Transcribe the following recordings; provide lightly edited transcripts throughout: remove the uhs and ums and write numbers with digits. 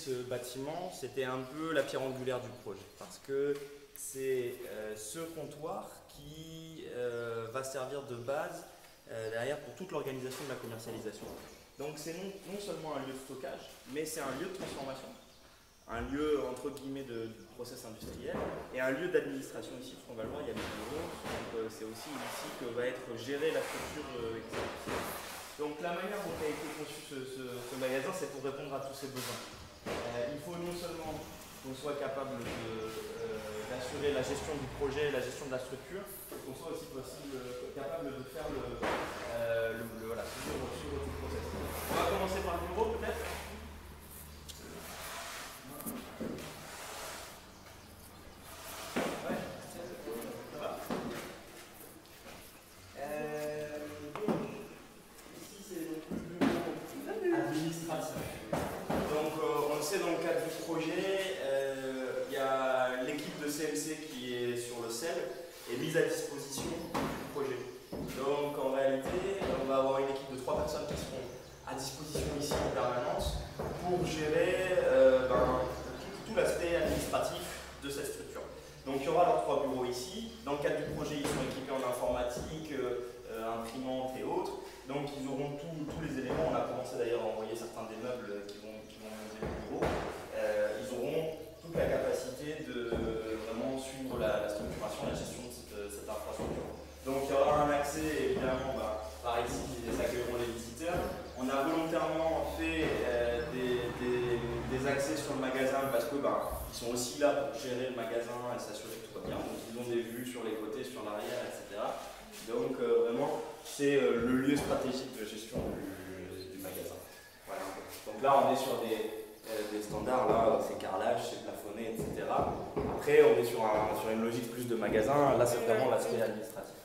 ce bâtiment, c'était un peu la pierre angulaire du projet, parce que c'est ce comptoir qui va servir de base derrière pour toute l'organisation de la commercialisation. Donc c'est non seulement un lieu de stockage, mais c'est un lieu de transformation, un lieu entre guillemets de process industriel et un lieu d'administration ici, parce qu'on va le voir, il y a des bureaux, donc c'est aussi ici que va être gérée la structure exécutive. Donc la manière dont a été conçu ce magasin, c'est pour répondre à tous ces besoins. Il faut non seulement qu'on soit capable d'assurer la gestion du projet, la gestion de la structure, qu'on soit aussi capable de faire voilà, suivre tout le process. On va commencer par le bureau peut-être. Dans le cadre du projet, il y a l'équipe de CMC qui est sur le sel et mise à disposition du projet. Donc en réalité, on va avoir une équipe de 3 personnes qui seront à disposition ici en permanence pour gérer tout l'aspect administratif de cette structure. Donc il y aura leurs 3 bureaux ici. Dans le cadre du projet, ils sont équipés en informatique, imprimante et autres. Donc ils auront tous les éléments. On a commencé d'ailleurs à envoyer certains des meubles qui vont monter le bureau. Ils auront toute la capacité de vraiment suivre la structuration, la gestion de cette infrastructure. Donc il y aura un accès évidemment par ici, ils accueilleront les visiteurs. On a volontairement fait des accès sur le magasin parce que ils sont aussi là pour gérer le magasin et s'assurer que tout va bien. Donc ils ont des vues sur les côtés, sur l'arrière, etc. Donc vraiment, c'est le lieu stratégique de gestion du magasin. Voilà. Donc là, on est sur des standards, là, c'est carrelage, c'est plafonné, etc. Après, on est sur une logique plus de magasin. Là, c'est vraiment l'aspect administratif.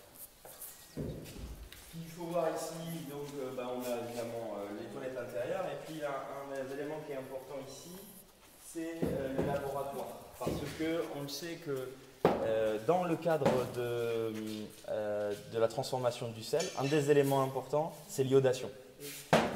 Il faut voir ici, donc, on a évidemment les toilettes intérieures. Et puis, un des éléments qui est important ici, c'est le laboratoire. Parce qu'on le sait que dans le cadre de la transformation du sel, un des éléments importants, c'est l'iodation.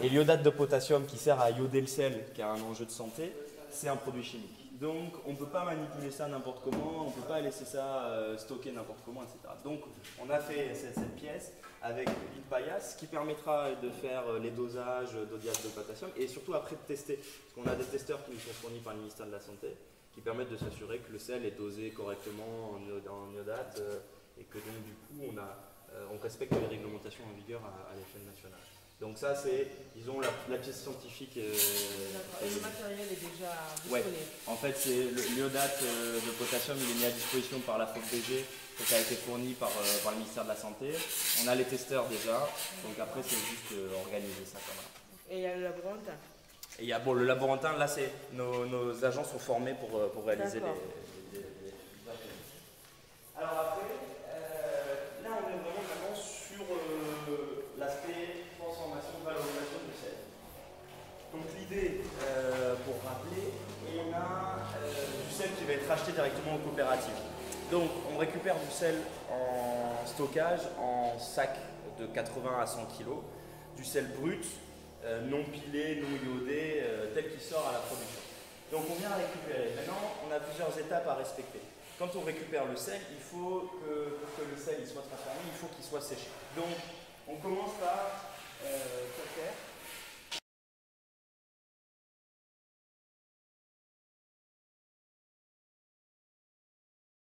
Et l'iodate de potassium qui sert à ioder le sel, qui a un enjeu de santé, c'est un produit chimique. Donc on ne peut pas manipuler ça n'importe comment, on ne peut pas laisser ça stocker n'importe comment, etc. Donc on a fait cette pièce avec une paillasse qui permettra de faire les dosages d'iodate de potassium et surtout après de tester. Parce qu'on a des testeurs qui nous sont fournis par le ministère de la Santé qui permettent de s'assurer que le sel est dosé correctement en iodate et que donc du coup on respecte les réglementations en vigueur à l'échelle nationale. Donc ça c'est, disons, la pièce scientifique. Et le matériel est déjà disponible. Ouais. En fait, c'est l'iodate de potassium, il est mis à disposition par la FOPDG, qui a été fourni par le ministère de la Santé. On a les testeurs déjà, donc après c'est juste organiser ça quand même. Et il y a le laborantin. Et il y a le laborantin, là c'est nos agents sont formés pour réaliser les Alors après, là on est vraiment sur l'aspect transformation, valorisation du sel. Donc l'idée, pour rappeler, on a du sel qui va être acheté directement aux coopératives. Donc on récupère du sel en stockage, en sac de 80 à 100 kg, du sel brut, non pilé, non iodé, tel qu'il sort à la production. Donc on vient récupérer. Maintenant, on a plusieurs étapes à respecter. Quand on récupère le sel, il faut que pour que le sel soit transformé, il faut qu'il soit séché. Donc on commence par faire